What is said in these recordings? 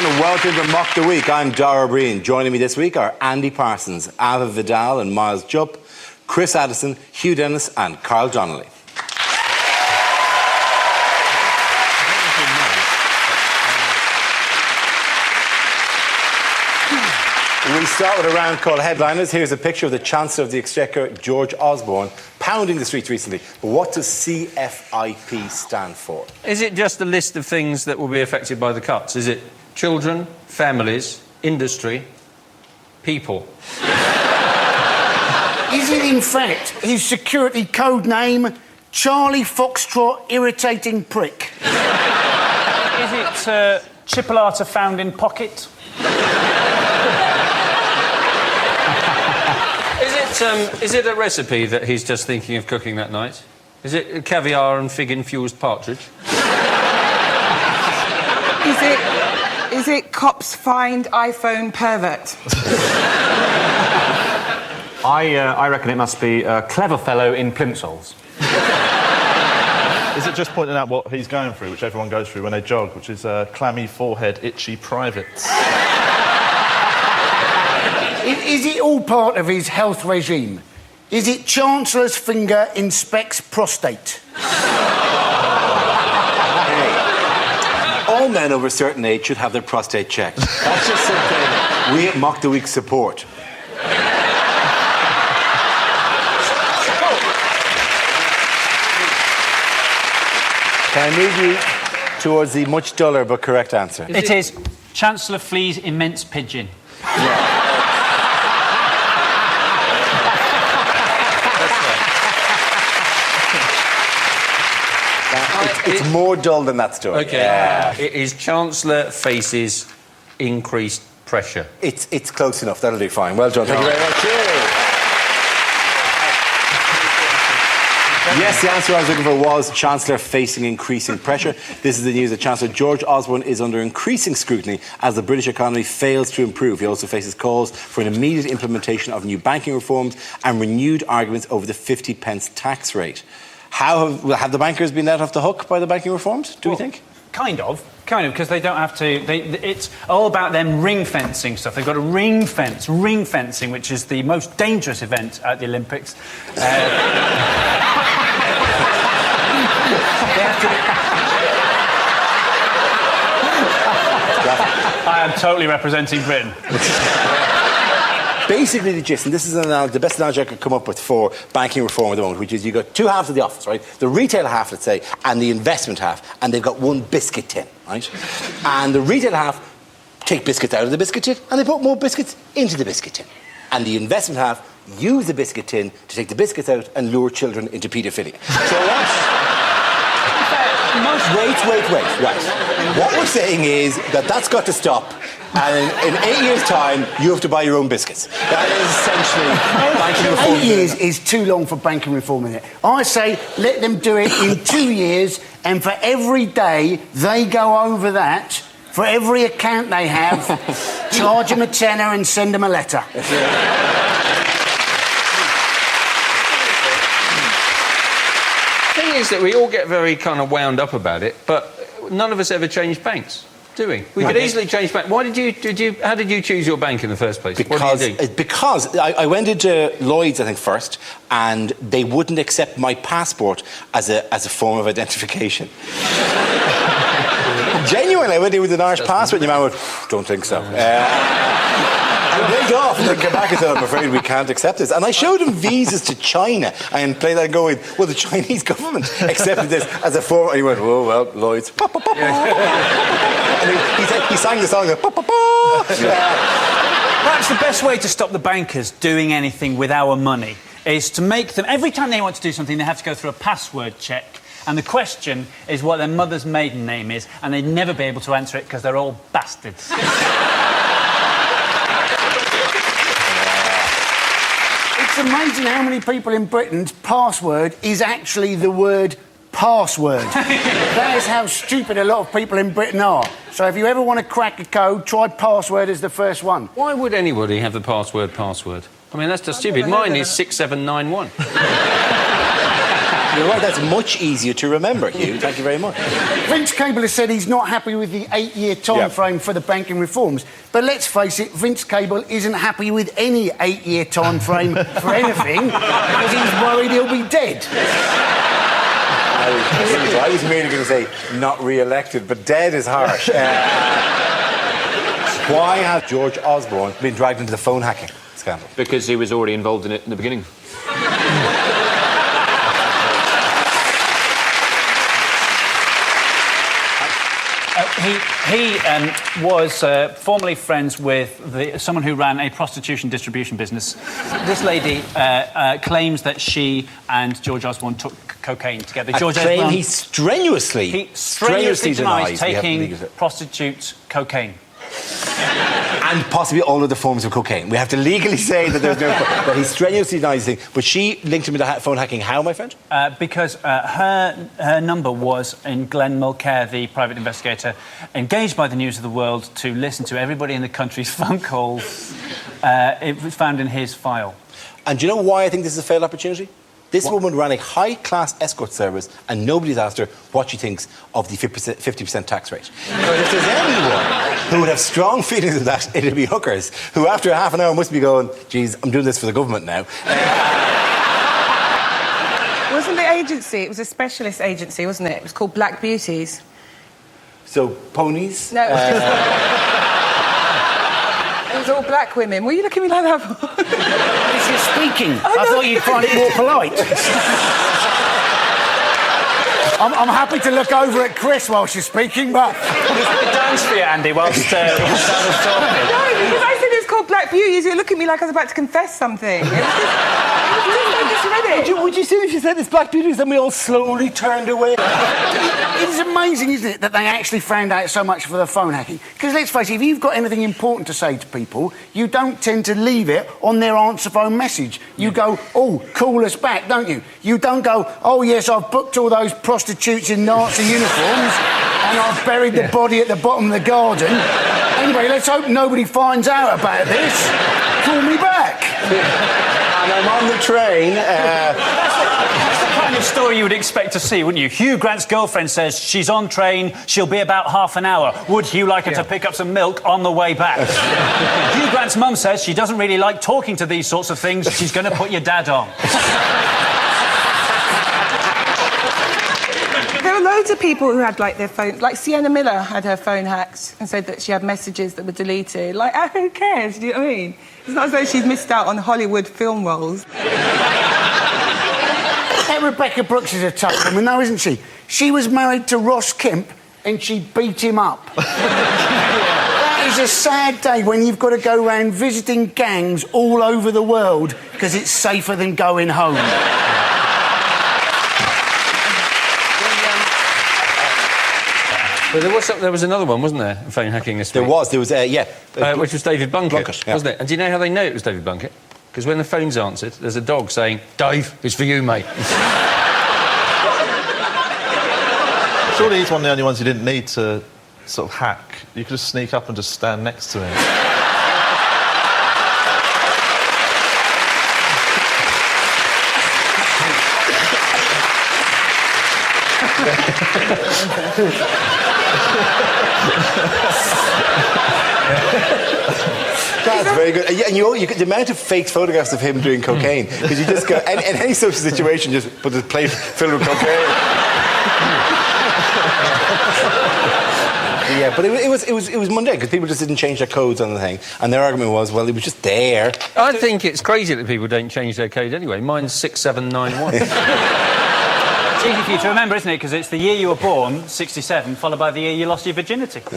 and welcome to Mock the Week. I'm Dara Breen. Joining me this week are Andy Parsons, Ava Vidal and Miles Jupp, Chris Addison, Hugh Dennis and Carl Donnelly. We start with a round called Headliners. Here's a picture of the Chancellor of the Exchequer, George Osborne, pounding the streets recently. But what does CFIP stand for? Is it just a list of things that will be affected by the cuts? Is it children, families, industry, people? Is it, in fact, his security code name, Charlie Foxtrot Irritating Prick? Is it chipolata found in pocket? Is it a recipe that he's just thinking of cooking that night? Is it caviar and fig-infused partridge? Is it cops find iPhone pervert? I reckon it must be a clever fellow in plimsolls. Is it just pointing out what he's going through, which everyone goes through when they jog, which is clammy forehead, itchy privates? Is it all part of his health regime? Is it Chancellor's finger inspects prostate? Hey, all men over a certain age should have their prostate checked. That's just something we at Mock the Week support. Can I move you towards the much duller but correct answer? It is Chancellor flees immense pigeon. Yeah. It's more dull than that story. OK. Yeah. It is Chancellor faces increased pressure. It's close enough. That'll do fine. Well done. Thank you very much. Cheers. Yes, the answer I was looking for was Chancellor facing increasing pressure. This is the news that Chancellor George Osborne is under increasing scrutiny as the British economy fails to improve. He also faces calls for an immediate implementation of new banking reforms and renewed arguments over the 50p tax rate. Have the bankers been let off the hook by the banking reforms, do we think? Kind of, because they don't have to... it's all about them ring-fencing stuff. They've got a ring-fencing, which is the most dangerous event at the Olympics. I am totally representing Britain. Basically, the gist, and this is the best analogy I could come up with for banking reform at the moment, which is you've got two halves of the office, right? The retail half, let's say, and the investment half, and they've got one biscuit tin, right? And the retail half take biscuits out of the biscuit tin, and they put more biscuits into the biscuit tin. And the investment half use the biscuit tin to take the biscuits out and lure children into paedophilia. So Wait. Right. What we're saying is that's got to stop. And in 8 years' time, you have to buy your own biscuits. That is essentially banking reform. 8 years is too long for banking reform, isn't it? I say let them do it in 2 years, and for every day they go over that, for every account they have, charge them a tenner and send them a letter. The thing is that we all get very kind of wound up about it, but none of us ever change banks, do we? We could easily change banks. Why how did you choose your bank in the first place? Because I went into Lloyd's, I think, first, and they wouldn't accept my passport as a form of identification. Genuinely, I went in with an Irish passport, and your man went, don't think so. I played off and then came back and said, I'm afraid we can't accept this. And I showed him visas to China and played that going, well, the Chinese government accepted this as a form. And he went, oh, well, Lloyd's. And he sang the song. Perhaps the best way to stop the bankers doing anything with our money is to make them... Every time they want to do something, they have to go through a password check. And the question is what their mother's maiden name is, and they'd never be able to answer it because they're all bastards. It's amazing how many people in Britain's password is actually the word password. That is how stupid a lot of people in Britain are. So if you ever want to crack a code, try password as the first one. Why would anybody have the password? I mean, that's just stupid. Mine is 6791. You're right, that's much easier to remember, Hugh. Thank you very much. Vince Cable has said he's not happy with the 8-year time frame for the banking reforms. But let's face it, Vince Cable isn't happy with any 8-year time frame for anything because he's worried he'll be dead. I was merely going to say not re-elected, but dead is harsh. Why has George Osborne been dragged into the phone hacking scandal? Because he was already involved in it in the beginning. He was formerly friends with someone who ran a prostitution distribution business. This lady claims that she and George Osborne took cocaine together. George Osborne, he strenuously denies taking prostitutes' cocaine. And possibly all other forms of cocaine. We have to legally say that there's no... But he strenuously denies the thing. But she linked him into phone hacking. How, my friend? Because her number was in Glenn Mulcair, the private investigator, engaged by the News of the World to listen to everybody in the country's phone calls. It was found in his file. And do you know why I think this is a failed opportunity? This woman ran a high-class escort service and nobody's asked her what she thinks of the 50% tax rate. But if there's anyone who would have strong feelings of that, it'd be hookers, who after half an hour must be going, geez, I'm doing this for the government now. Wasn't the agency, it was a specialist agency, wasn't it? It was called Black Beauties. So, ponies? No, it was just... It was all black women. What are you looking at me like that for? Because you're speaking. I thought you'd find it more polite. I'm happy to look over at Chris while she's speaking, but... Dance for you, Andy, whilst I was talking. No, because I said it's called Black Beauties. You look at me like I was about to confess something. I just read it. Would you see if she said it's Black Beauties and we all slowly turned away? It's amazing, isn't it, that they actually found out so much for the phone hacking? Because let's face it, if you've got anything important to say to people, you don't tend to leave it on their answer phone message. You go, oh, call us back, don't you? You don't go, oh, yes, I've booked all those prostitutes in Nazi uniforms and I've buried the body at the bottom of the garden. Anyway, let's hope nobody finds out about this. Call me back. And I'm on the train. That's the kind of story you would expect to see, wouldn't you? Hugh Grant's girlfriend says she's on train, she'll be about half an hour. Would Hugh like her to pick up some milk on the way back? Hugh Grant's mum says she doesn't really like talking to these sorts of things. She's going to put your dad on. There were loads of people who had, like, their phone... Like, Sienna Miller had her phone hacked and said that she had messages that were deleted. Like, who cares? Do you know what I mean? It's not as though she's missed out on Hollywood film roles. That Rebecca Brooks is a tough woman, though, isn't she? She was married to Ross Kemp and she beat him up. That is a sad day when you've got to go around visiting gangs all over the world because it's safer than going home. But there was another one, wasn't there, phone hacking this week? There was, yeah. Which was David Blunkett, Blunkett, yeah. wasn't it? And do you know how they know it was David Blunkett? Because when the phone's answered, there's a dog saying, Dave, it's for you, mate. Surely he's one of the only ones you didn't need to sort of hack. You could just sneak up and just stand next to him. That's very good. And the amount of fake photographs of him doing cocaine, because you just go, in any social situation, just put the plate filled with cocaine. Yeah, but it was mundane, because people just didn't change their codes on the thing, and their argument was, well, it was just there. I think it's crazy that people don't change their code anyway. Mine's 6791. It's easy for you to remember, isn't it? Because it's the year you were born, 67, followed by the year you lost your virginity. Yep,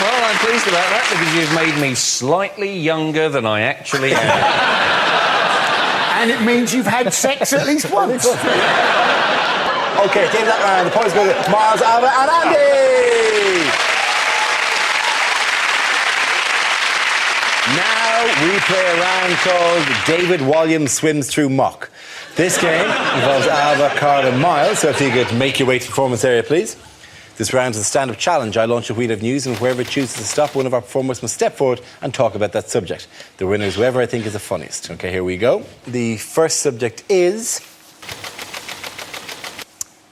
well, I'm pleased about that because you've made me slightly younger than I actually am. And it means you've had sex at least once. OK, take that round. The points go to Miles, Alva and Andy! Now we play a round called David Walliams Swims Through Muck. This game involves Alva, Carl and Miles, so if you could make your way to the performance area, please. This round is a stand-up challenge. I launch a wheel of news, and whoever chooses to stop, one of our performers must step forward and talk about that subject. The winner is whoever I think is the funniest. OK, here we go. The first subject is...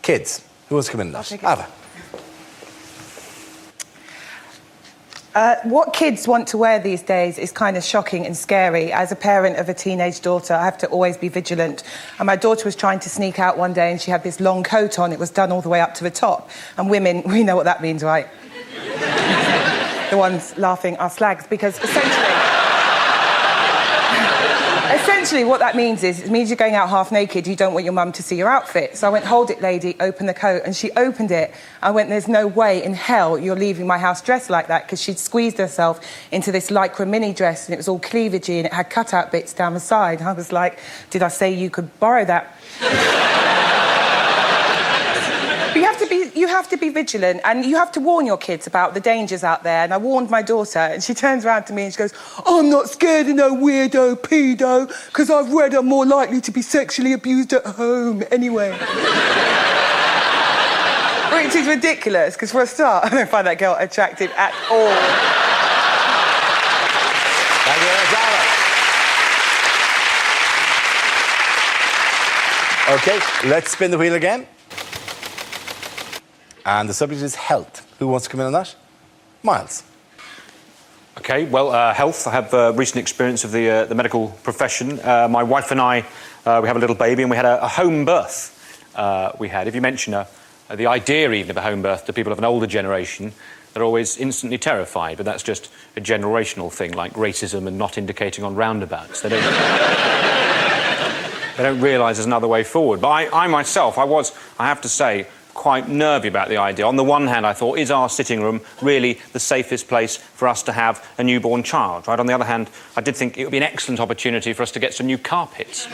kids. Who wants to come in last? Ava. What kids want to wear these days is kind of shocking and scary. As a parent of a teenage daughter, I have to always be vigilant. And my daughter was trying to sneak out one day and she had this long coat on. It was done all the way up to the top. And women, we know what that means, right? The ones laughing are slags, because essentially what that means is, it means you're going out half naked, you don't want your mum to see your outfit. So I went, hold it, lady, open the coat. And she opened it. I went, there's no way in hell you're leaving my house dressed like that, because she'd squeezed herself into this lycra mini dress and it was all cleavagey and it had cut-out bits down the side. I was like, did I say you could borrow that? You have to be vigilant, and you have to warn your kids about the dangers out there. And I warned my daughter, and she turns around to me and she goes, I'm not scared of no weirdo pedo, because I've read I'm more likely to be sexually abused at home anyway. Which is ridiculous, because for a start, I don't find that girl attractive at all. Thank you, OK, let's spin the wheel again. And the subject is health. Who wants to come in on that? Miles. OK, well, health. I have recent experience of the medical profession. My wife and I, we have a little baby, and we had a home birth. If you mention the idea even of a home birth to people of an older generation, they're always instantly terrified, but that's just a generational thing, like racism and not indicating on roundabouts. They don't realise there's another way forward. But I myself, I have to say, quite nervy about the idea. On the one hand, I thought, is our sitting room really the safest place for us to have a newborn child, right? On the other hand, I did think it would be an excellent opportunity for us to get some new carpets.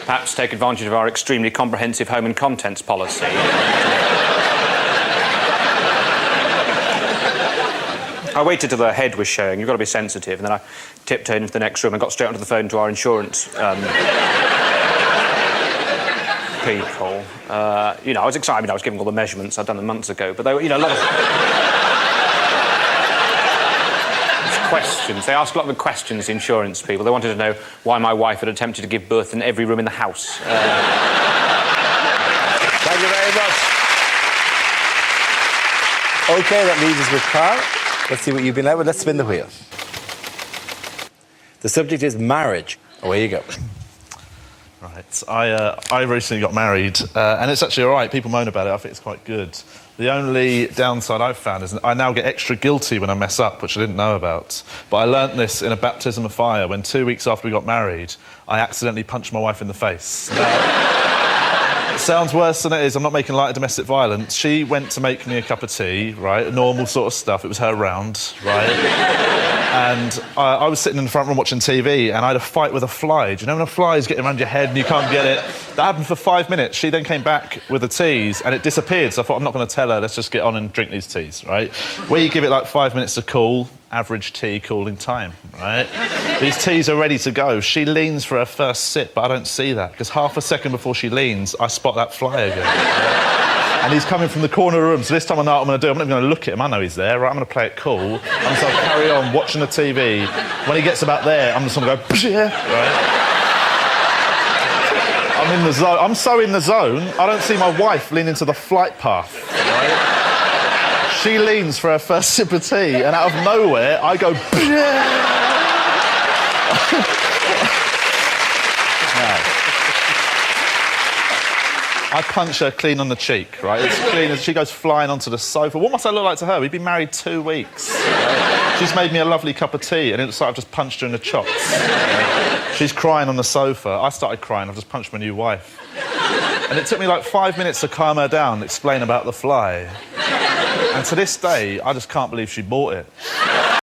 Perhaps take advantage of our extremely comprehensive home and contents policy. I waited till the head was showing. You've got to be sensitive. And then I tiptoed into the next room and got straight onto the phone to our insurance people. I was excited. I mean, I was giving all the measurements. I'd done them months ago. But they were, a lot of... questions. They asked a lot of questions, the insurance people. They wanted to know why my wife had attempted to give birth in every room in the house. Thank you very much. OK, that leaves us with Carl. Let's see what you've been out with. Let's spin the wheel. The subject is marriage. Away you go. Right, I recently got married, and it's actually all right. People moan about it. I think it's quite good. The only downside I've found is I now get extra guilty when I mess up, which I didn't know about. But I learnt this in a baptism of fire when 2 weeks after we got married, I accidentally punched my wife in the face. It sounds worse than it is. I'm not making light of domestic violence. She went to make me a cup of tea, right? Normal sort of stuff. It was her round, right? And I was sitting in the front room watching TV, and I had a fight with a fly. Do you know when a fly is getting around your head and you can't get it? That happened for 5 minutes. She then came back with the teas, and it disappeared. So I thought, I'm not going to tell her. Let's just get on and drink these teas, right? We give it like 5 minutes to cool. Average tea cooling time, right? These teas are ready to go. She leans for her first sip, but I don't see that, because half a second before she leans, I spot that fly again. And he's coming from the corner of the room, so this time I know what I'm going to do. I'm not even going to look at him. I know he's there, right? I'm going to play it cool. I'm just going to carry on watching the TV. When he gets about there, I'm just going to go, right? I'm in the zone. I'm so in the zone, I don't see my wife lean into the flight path, right? She leans for her first sip of tea, and out of nowhere, I go, I punch her clean on the cheek, right? It's clean as she goes flying onto the sofa. What must I look like to her? We've been married 2 weeks. Right? She's made me a lovely cup of tea, and it looks like I've just punched her in the chops. Right? She's crying on the sofa. I started crying. I've just punched my new wife. And it took me like 5 minutes to calm her down and explain about the fly. And to this day, I just can't believe she bought it.